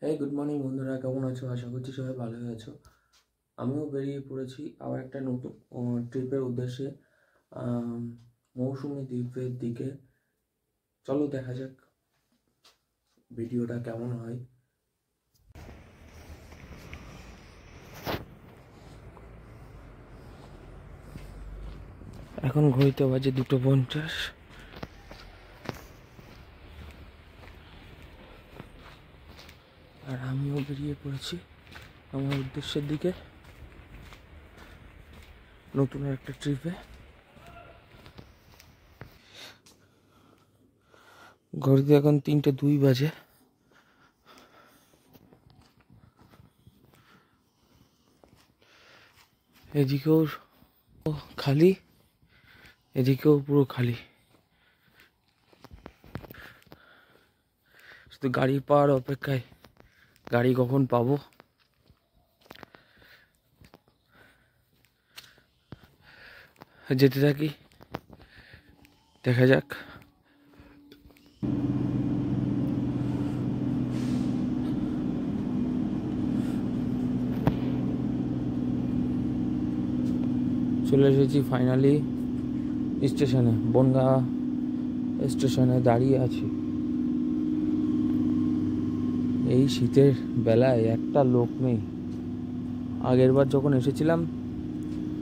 হ্যাঁ, good morning বন্ধুরা, কেমন আছো? আশা করছি সবাই ভালোই আছো। আমিও বেরিয়ে পড়েছি আবার একটা নতুন ট্রিপের উদ্দেশ্যে, মৌসুমী দ্বীপের দিকে। চলো দেখা যাক ভিডিওটা কেমন হয়। এখন ঘড়িতে বাজে 2:50। আর আমিও বেরিয়ে পড়েছি আমার উদ্দেশ্যের দিকে, নতুন একটা ট্রিপে। ঘড়িতে এখন 3:02 বাজে। এদিকেও খালি, এদিকেও পুরো খালি, শুধু গাড়ি পাওয়ার অপেক্ষায়। গাড়ি কখন পাবো? যেতে থাকি, দেখা যাক। চলে এসেছি ফাইনালি স্টেশনে, বনগাঁ স্টেশনে দাঁড়িয়ে আছি। এই শীতের বেলায় একটা লোক নেই। আগেরবার যখন এসেছিলাম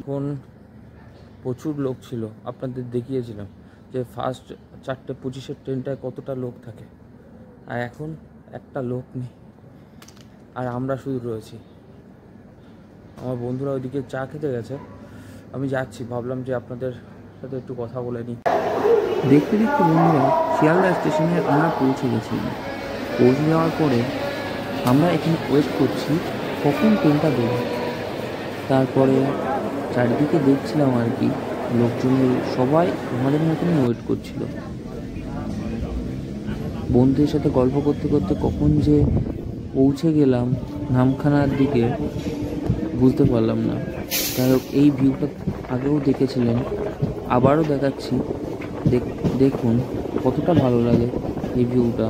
তখন প্রচুর লোক ছিল, আপনাদের দেখিয়েছিলাম যে ফার্স্ট 4:25 ট্রেনটায় কতটা লোক থাকে। আর এখন একটা লোক নেই, আর আমরা শুধু রয়েছি। আমার বন্ধুরা ওইদিকে চা খেতে গেছে, আমি যাচ্ছি। ভাবলাম যে আপনাদের সাথে একটু কথা বলে নিই। দেখতে দেখতে বন্ধুরা শিয়ালদা স্টেশনে আমরা পৌঁছে গেছিলাম। পৌঁছে যাওয়ার পরে আমরা এখানে ওয়েট করছি কখন ট্রেনটা দেবে। তারপরে চারিদিকে দেখছিলাম আর কি, লোকজন সবাই আমাদের মতনই ওয়েট করছিল। বন্ধুদের সাথে গল্প করতে করতে কখন যে পৌঁছে গেলাম নামখানার দিকে বুঝতে পারলাম না। যাই হোক, এই ভিউটা আগেও দেখেছিলেন, আবারও দেখাচ্ছি। দেখুন কতটা ভালো লাগে এই ভিউটা।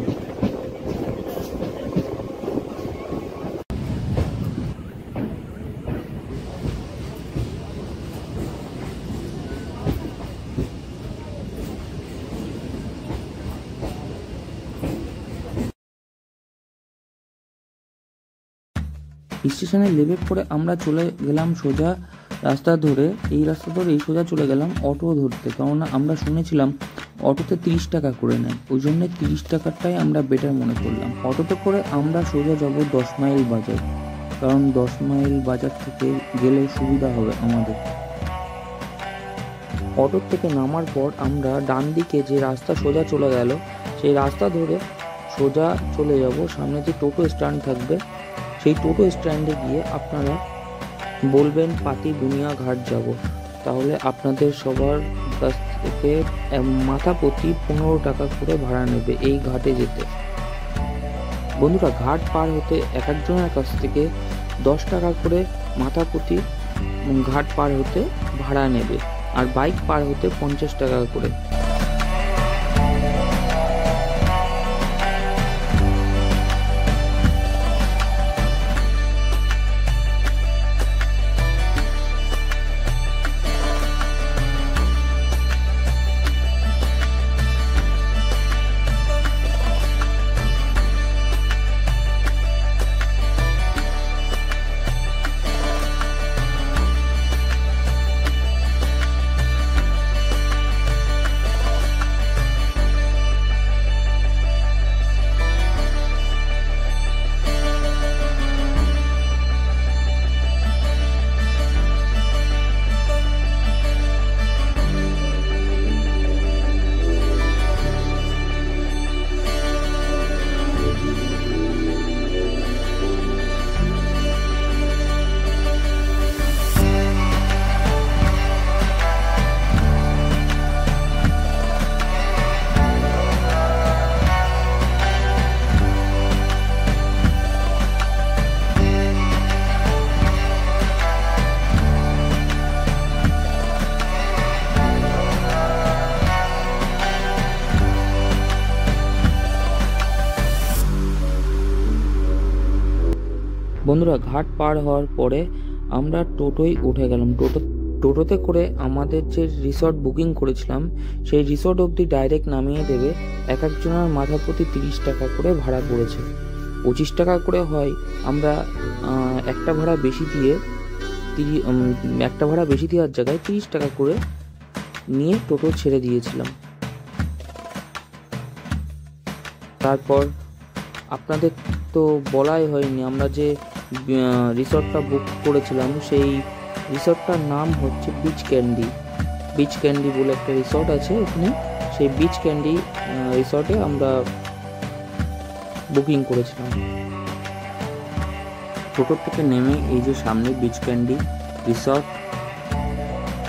স্টেশনে নেমে পরে আমরা চলে গেলাম সোজা রাস্তা ধরে, এই রাস্তা ধরে এই সোজা চলে গেলাম অটো ধরতে। কেননা আমরা শুনেছিলাম অটোতে 30 টাকা করে নেয়, ওই জন্য 30 টাকাটাই আমরা বেটার মনে করলাম। অটোতে করে আমরা সোজা যাব 10 মাইল বাজার, কারণ 10 মাইল বাজার থেকে গেলে সুবিধা হবে আমাদের। অটো থেকে নামার পর আমরা ডান দিকে যে রাস্তা সোজা চলে গেল, সেই রাস্তা ধরে সোজা চলে যাব। সামনে যে টোটো স্ট্যান্ড থাকবে, সেই টোটো স্ট্যান্ডে গিয়ে আপনারা বলবেন পাতি বুনিয়া ঘাট যাব। তাহলে আপনাদের সবার কাছ থেকে মাথা প্রতি 15 টাকা করে ভাড়া নেবে এই ঘাটে যেতে। বন্ধুরা, ঘাট পার হতে এক একজনের কাছ থেকে 10 টাকা করে মাথা প্রতি ঘাট পার হতে ভাড়া নেবে, আর বাইক পার হতে 50 টাকা করে। বন্ধুরা, ঘাট পার হওয়ার পরে আমরা টোটোয় উঠে গেলাম। টোটোতে করে আমাদের যে রিসর্ট বুকিং করেছিলাম সেই রিসর্ট অবধি ডাইরেক্ট নামিয়ে দেবে। এক একজনের মাথা প্রতি 30 টাকা করে ভাড়া পড়েছে। 25 টাকা করে হয়। আমরা একটা ভাড়া বেশি দেওয়ার জায়গায় 30 টাকা করে নিয়ে টোটো ছেড়ে দিয়েছিলাম। তারপর আপনাদের তো বলাই হয়নি, আমরা যে রিসর্টটা বুক করেছিলাম সেই রিসর্টটার নাম হচ্ছে বিচ ক্যান্ডি বলে একটা রিসর্ট আছে ওখানে। সেই বিচ ক্যান্ডি রিসর্টে আমরা বুকিং করেছিলাম। টোটো থেকে নেমে এই যে সামনে বিচ ক্যান্ডি রিসর্ট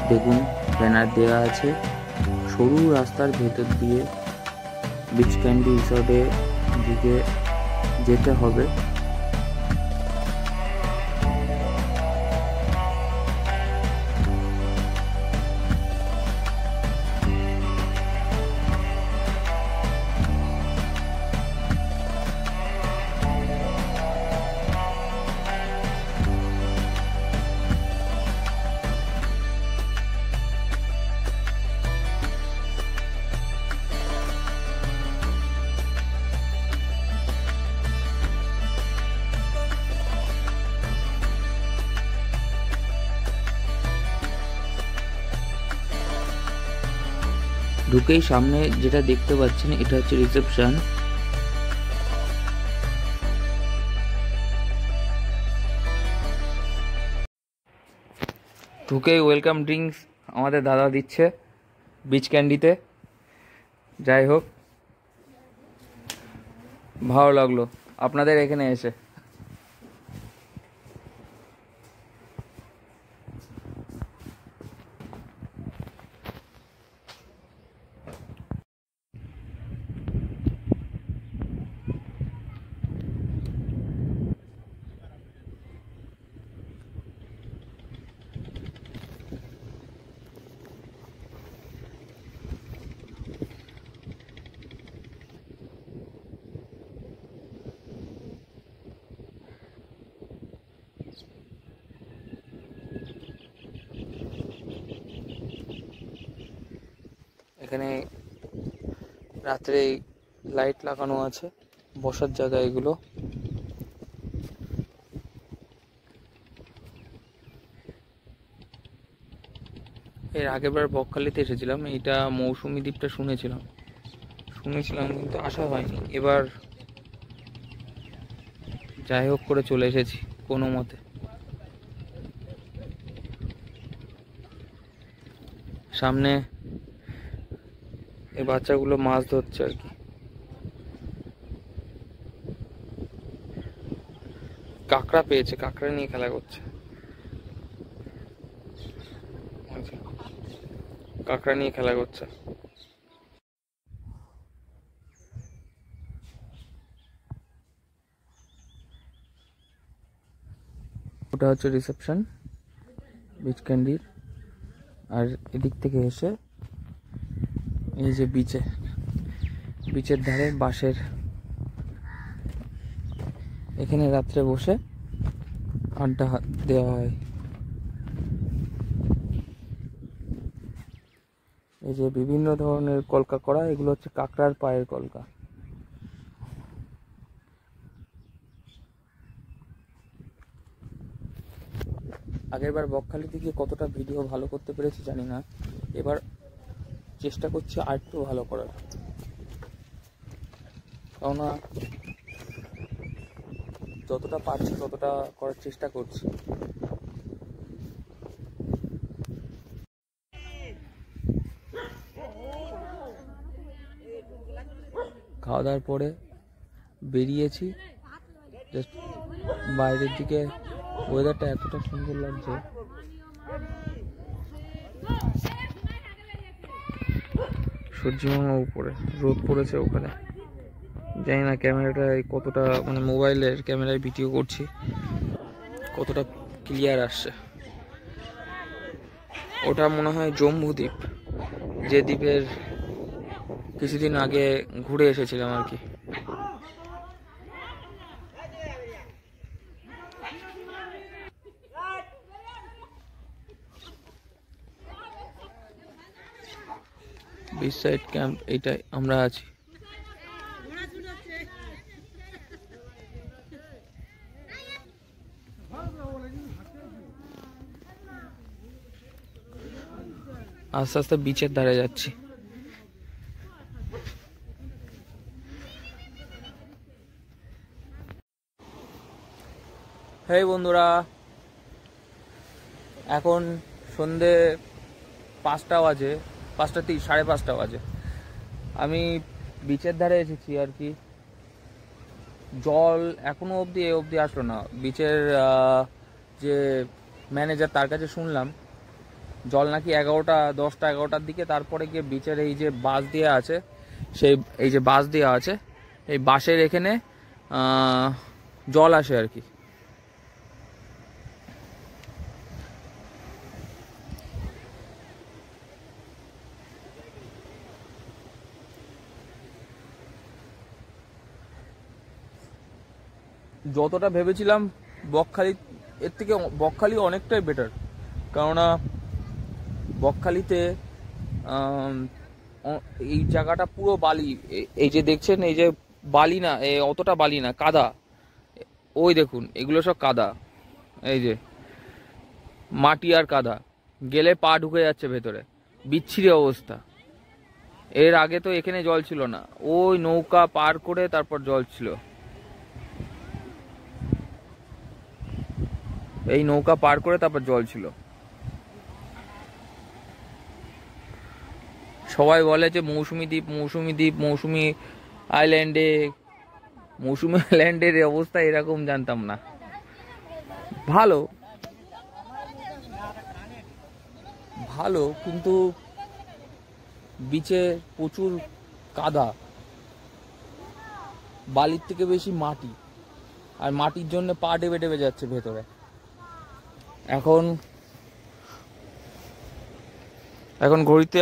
দেখুন, ব্যানার দেওয়া আছে। সরু রাস্তার ভেতর দিয়ে বিচ ক্যান্ডি রিসর্টের দিকে যেতে হবে। ঢুকেই সামনে যেটা দেখতে পাচ্ছেন এটা হচ্ছে রিসেপশন। ঢুকেই ওয়েলকাম ড্রিঙ্কস আমাদের দাদা দিচ্ছে বিচ ক্যান্ডিতে। যাই হোক, ভালো লাগলো আপনাদের এখানে এসে। এখানে রাত্রে লাইট লাগানো আছে, বসার জায়গা এগুলো। এর আগেরবার বকখালিতে এসেছিলাম, এইটা মৌসুমী দ্বীপটা শুনেছিলাম কিন্তু আসা হয়নি। এবার যাই হোক করে চলে এসেছি কোনো মতে। সামনে এই বাচ্চাগুলো মাছ ধরছে আর কি। কাঁকড়া পেয়েছে, কাঁকড়া নিয়ে খেলা করছে। কাঁকড়া নিয়ে খেলা করছে। ওটা হচ্ছে রিসেপশন বিচ ক্যান্ডির। আর এদিক থেকে এসে এই যে বিচের ধারে বাঁশের, এখানে রাত্রে বসে আড্ডা দেওয়া হয়। এই যে বিভিন্ন ধরনের কলকা করা, এগুলো হচ্ছে কাঁকড়ার পায়ের কলকা। আগেরবার বকখালিতে গিয়ে কতটা ভিডিও ভালো করতে পেরেছি জানি না, এবার চেষ্টা করছি আর একটু ভালো করার, কেননা যতটা পারছি ততটা করার চেষ্টা করছি। খাওয়া দাওয়ার পরে বেরিয়েছি, জাস্ট বাইরের দিকে ওয়েদারটা এতটা সুন্দর লাগছে। সূর্যমামা উপরে, রোদ পড়েছে ওখানে। জানি না ক্যামেরাটায় কতটা, মানে মোবাইলের ক্যামেরায় ভিডিও করছি কতটা ক্লিয়ার আসছে। ওটা মনে হয় জম্বুদ্বীপ, যে দ্বীপের কিছুদিন আগে ঘুরে এসেছিলাম আর কি। বিচ সাইড ক্যাম্প, এইটাই আমরা আছি। আস্তে আস্তে বিচের ধারে যাচ্ছি। হেই বন্ধুরা, এখন সন্ধে 5টা বাজে, 5:30 বাজে। আমি বিচের ধারে এসেছি আর কি। জল এখনো অবধি আসলো না। বিচের যে ম্যানেজার, তার কাছে শুনলাম জল নাকি 10টা-11টার দিকে, তারপরে গিয়ে বিচের এই যে বাস দেওয়া আছে, এই যে বাস দেওয়া আছে, এই বাসের এখানে জল আসে আর কি। যতটা ভেবেছিলাম বকখালি, এর থেকে বকখালি অনেকটাই বেটার। কেননা বকখালিতে এই জায়গাটা পুরো বালি, এই যে দেখছেন, এই যে বালি না, অতটা বালি না, কাদা। ওই দেখুন, এগুলো সব কাদা, এই যে মাটি আর কাদা, গেলে পা ঢুকে যাচ্ছে ভেতরে, বিচ্ছিরি অবস্থা। এর আগে তো এখানে জল ছিল না, ওই নৌকা পার করে তারপর জল ছিল। এই নৌকা পার করে তারপর জল ছিল। সবাই বলে যে মৌসুমী দ্বীপ, মৌসুমী আইল্যান্ডের অবস্থা এরকম, জানতাম না। ভালো কিন্তু বিচে প্রচুর কাদা, বালির থেকে বেশি মাটি, আর মাটির জন্য পা ডেবে যাচ্ছে ভেতরে। এখন ঘড়িতে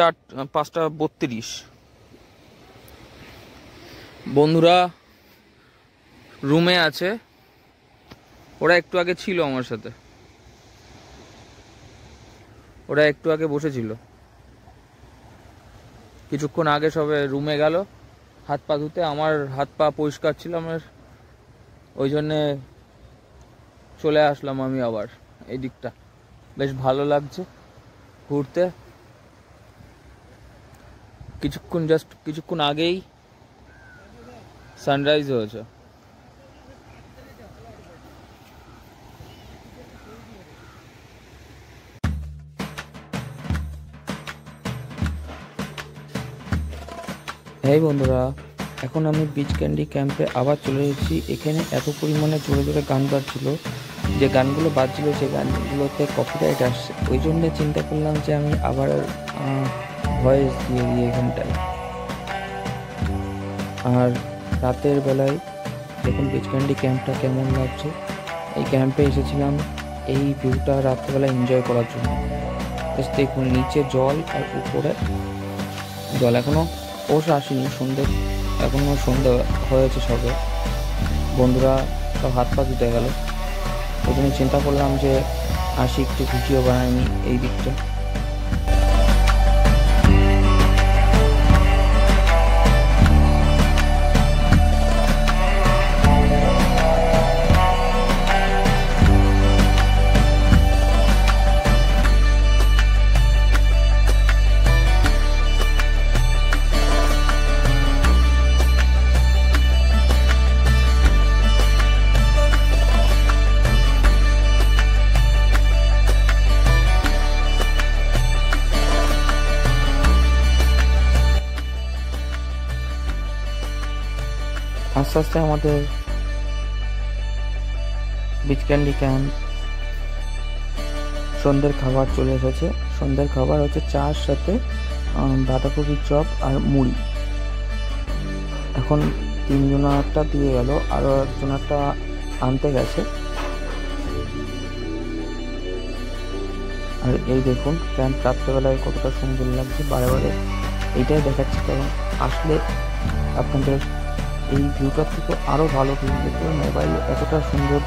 5:32। বন্ধুরা রুমে আছে, ওরা একটু আগে ছিল আমার সাথে, ওরা একটু আগে বসেছিল, কিছুক্ষণ আগে সবে রুমে গেল হাত পা ধুতে। আমার হাত পা পরিষ্কার ছিল, আমার ওই জন্যে চলে আসলাম আমি আবার এই দিকটা। বেশ ভালো লাগছে ঘুরতে। কিছুক্ষণ আগেই সানরাইজ হয়েছে। এই বন্ধুরা, এখন আমি বিচ ক্যান্ডি ক্যাম্পে আবার চলে এসেছি। এখানে এত পরিমাণে জোরে জোরে গান বাজছিল, যে গানগুলো বাজছিল সেই গানগুলোতে কপিরাইট আসছে। ওই জন্য চিন্তা করলাম যে আমি আবার ভয়েস দিয়ে দিই এখানটায়। আর রাতের বেলায় দেখুন বিচ ক্যান্ডি ক্যাম্পটা কেমন লাগছে। এই ক্যাম্পে এসেছিলাম এই ভিউটা রাত্রেবেলা এনজয় করার জন্য। দেখুন নিচে জল আর উপরে জল। এখনো অবশ্য আসেনি, এখনো সন্ধ্যে হয়েছে সবে। বন্ধুরা সব হাত পা ধুতে গেল, ওই জন্য চিন্তা করলাম যে আসি একটু ভিডিও বানাইনি এই দিকটা। আস্তে আস্তে আমাদের বিচ ক্যান্ডি ক্যাম্প সন্ধ্যের খাবার চলে এসেছে। সন্ধ্যের খাবার হচ্ছে চার সাথে বাঁধাকপির চপ আর মুড়ি। এখন 3জনারটা দিয়ে গেল, আরও একজনারটা আনতে গেছে। আর এই দেখুন ক্যাম্প রাত্রেবেলায় কতটা সুন্দর লাগছে। বারে বারে এইটাই দেখাচ্ছি, কারণ আসলে আপনাদের এই ভিউটার থেকে আরও ভালো ভিউ দেখতে হবে। মোবাইলে এতটা সুন্দর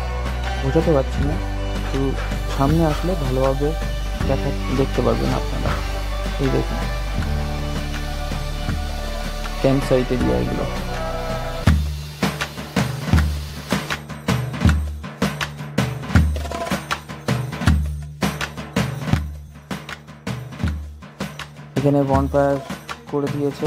বোঝাতে পারছি না, তো সামনে আসলে ভালোভাবে দেখতে পারবেন আপনারা। এই দেখুন ক্যাম্প সাইট এরিয়া এগুলো। এখানে বনফায়ার করে দিয়েছে।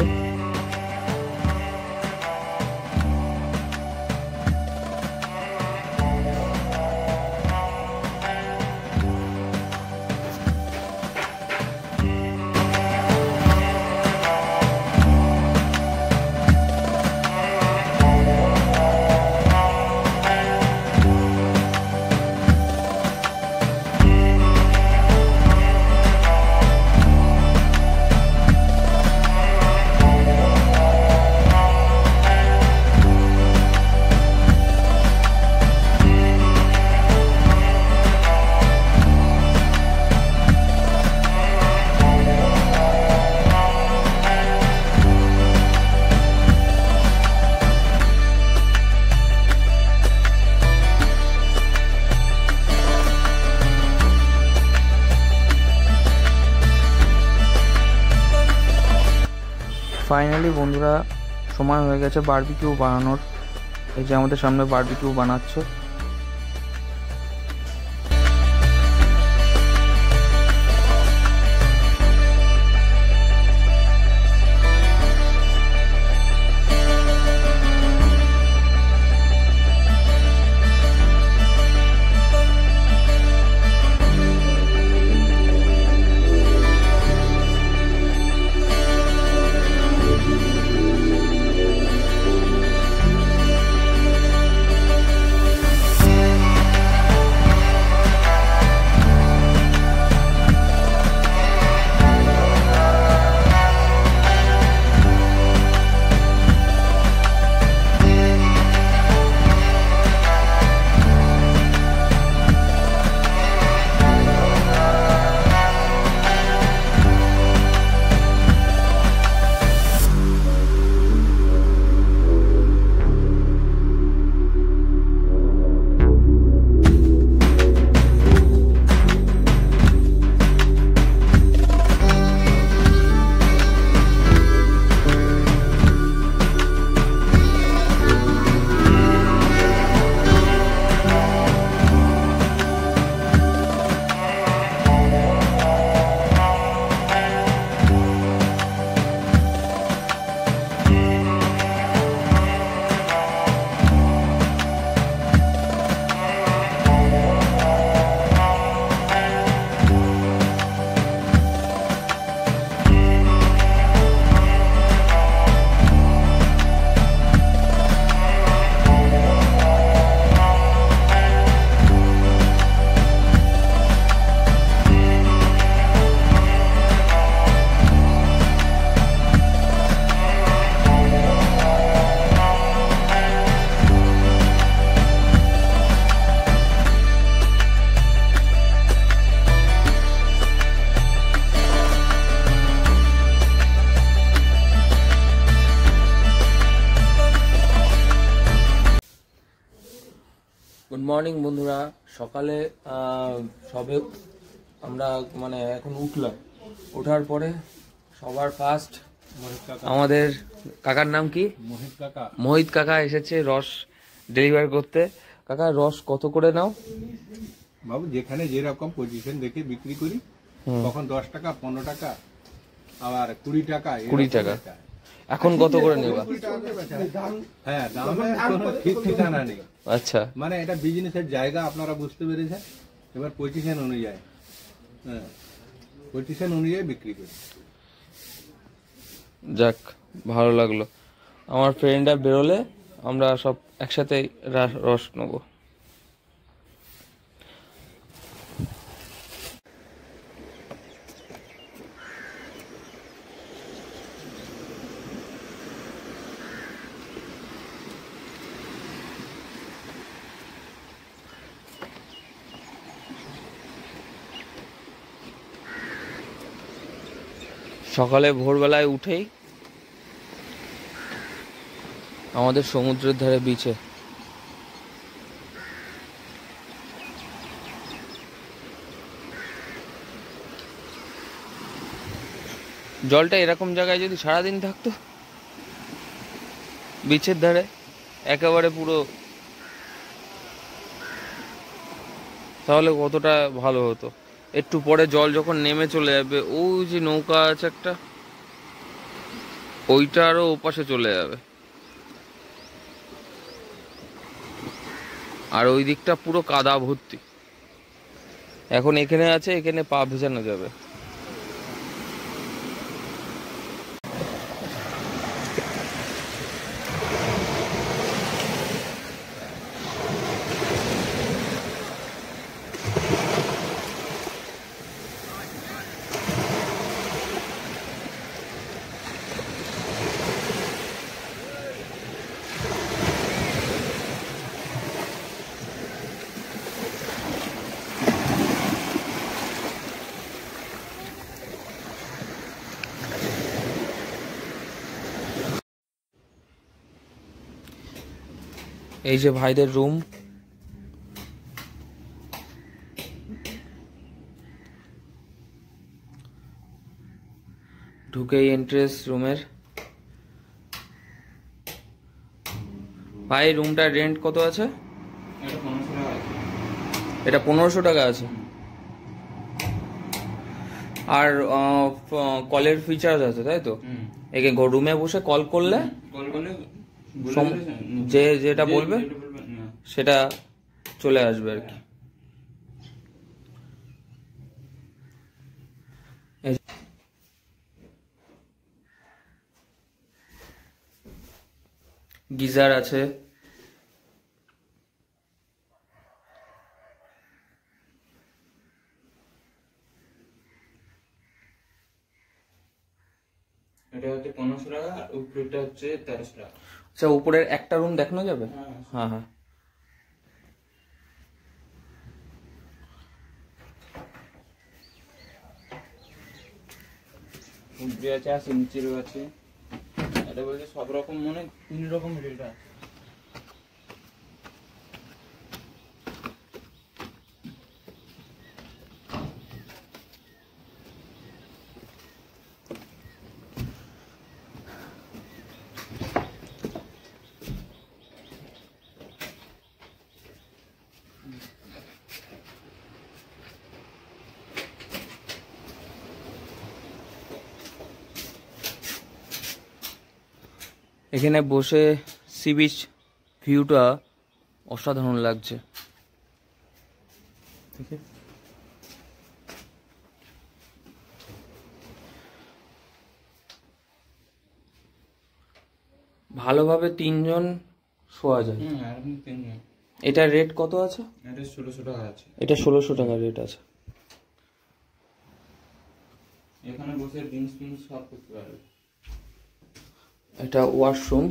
ফাইনালি বন্ধুরা সময় হয়ে গেছে বারবিকিউ বানানোর। এই যে আমাদের সামনে বারবিকিউ বানাচ্ছে। গুড মর্নিং বন্ধুরা। সকালে সবে আমরা মানে এখন উঠলাম। ওঠার পরে সবার ফার্স্ট আমাদের কাকার নাম কি? মোহিত কাকা এসেছে রস ডেলিভারি করতে। কাকা রস কত করে নাও? বাবু যেখানে যেরকম পজিশন দেখে বিক্রি করি, তখন 10 টাকা, 15 টাকা, আবার 20 টাকা। 20 টাকা। এখন কত করে নেবা? হ্যাঁ, দামের কোনো ঠিক ঠিকানা নেই। আচ্ছা, মানে এটা বিজনেসের জায়গা, আপনারা বুঝতে পেরেছেন। এবার পজিশন অনুযায়ী, হ্যাঁ, পজিশন অনুযায়ী বিক্রি করি। যাক ভালো লাগলো। আমার ফ্রেন্ডরা বেরোলে আমরা সব একসাথে রস নেবো। সকালে ভোরবেলায় উঠেই আমাদের সমুদ্রের ধারে বিচে জলটা এরকম জায়গায় যদি সারাদিন থাকতো বিচের ধারে একেবারে পুরো, তাহলে কতটা ভালো হতো। একটু পরে জল যখন নেমে চলে যাবে, ওই যে নৌকা আছে একটা, ওইটা আরো ওপাশে চলে যাবে, আর ওই দিকটা পুরো কাদা ভর্তি। এখন এখানে আছে, এখানে পা ভেজানো যাবে। এই যে ভাইদের রুম, ঢুকেই এন্ট্রেন্স রুমের। ভাই রুমটার রেন্ট কত আছে? এটা 1500 টাকা আছে। আর কলের ফিচার্স আছে, তাই তো? একে রুমে বসে কল করলে যে যেটা বলবে সেটা চলে আসবে আর কি। গিজার আছে, এটা হচ্ছে 1500 টাকা, আর উপরেরটা হচ্ছে 1300 টাকা। আচ্ছা, উপরের একটা রুম দেখানো যাবে? হ্যাঁ হ্যাঁ। উপরে আছে, আর নিচেরও আছে। এটা বলতে সব রকম মনে 3 রকম রেট আছে। এখানে বসে সি বিচ ভিউটা অসাধারণ লাগছে। ভালোভাবে 3 জন শোয়া যায়। এটা রেট কত আছে? এটা 1600 টাকা আছে। এটা 1600 টাকা রেট আছে। এখানে বসে ড্রিঙ্কস ফিঙ্কস সব করতে পারবে। এটা ওয়াশরুম,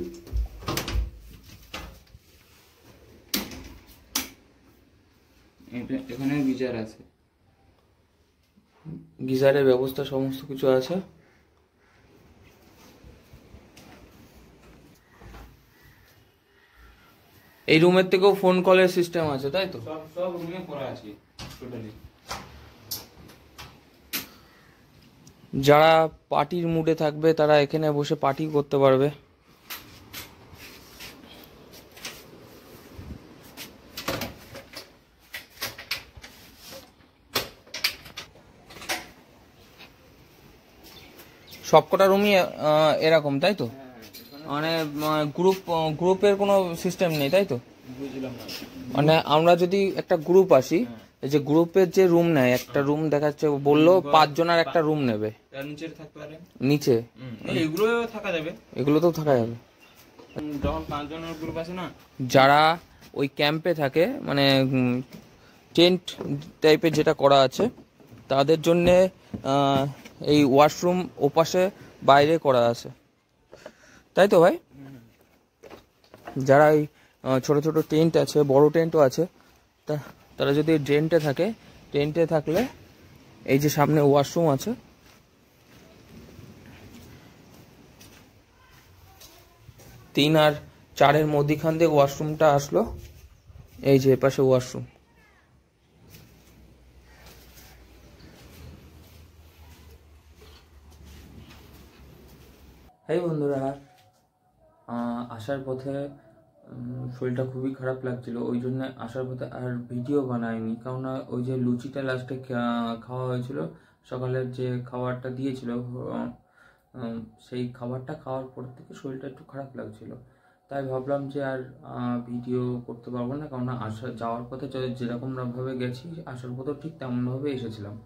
এখানে গিজার আছে, গিজারের ব্যবস্থা সমস্ত কিছু আছে। এই রুমের থেকেও ফোন কলের সিস্টেম আছে, তাই তো? সব রুমে করা আছে টোটালি। যারা পার্টির মুডে থাকবে তারা এখানে বসে পার্টি করতে পারবে। সবকটা রুমই এরকম, তাই তো? মানে গ্রুপের কোনো সিস্টেম নেই, তাই তো? মানে আমরা যদি একটা গ্রুপ আসি, এই যে গ্রুপের যে রুম নেয়, একটা রুম দেখাচ্ছে বললো 5 জনের একটা রুম নেবে, নিচে থাকতে পারে, নিচে এগুলো থাকা যাবে, এগুলোতেও থাকা যাবে। যখন 5 জনের গ্রুপ আছে না, যারা ওই ক্যাম্পে থাকে, মানে টেন্ট টাইপের যেটা করা আছে, তাদের জন্যে এই ওয়াশরুম ওপাশে বাইরে করা আছে, তাই তো ভাই? যারা এই ছোট ছোট টেন্ট আছে, বড় টেন্টও আছে, তারা যদি টেন্টে থাকে, টেন্টে থাকলে এই যে সামনে ওয়াশরুম আছে, 3 আর 4-এর মধ্যখান দিয়ে ওয়াশরুমটা আসলো, এই যে এপাশে ওয়াশরুম। এই বন্ধুরা, আসার পথে শরীরটা খুবই খারাপ লাগছিল, ওই জন্য আসার পথে আর ভিডিও বানাইনি, কারণ ওই যে লুচিটা লাস্টে খাওয়া হয়েছিল, সকালের যে খাবারটা দিয়েছিল সেই খাবারটা খাওয়ার পর থেকে শরীরটা একটু খারাপ লাগছিল, তাই ভাবলাম যে আর ভিডিও করতে পারবো না, কারণ যাওয়ার পথে যেরকমভাবে গেছি আসার পথেও ঠিক তেমনভাবে এসেছিলাম।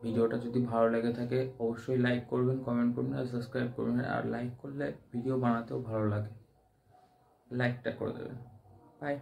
ভিডিওটা যদি ভালো লেগে থাকে অবশ্যই লাইক করবেন, কমেন্ট করবেন আর সাবস্ক্রাইব করবেন, আর লাইক করলে ভিডিও বানাতেও ভালো লাগে, লাইকটা করে দেবেন। বাই।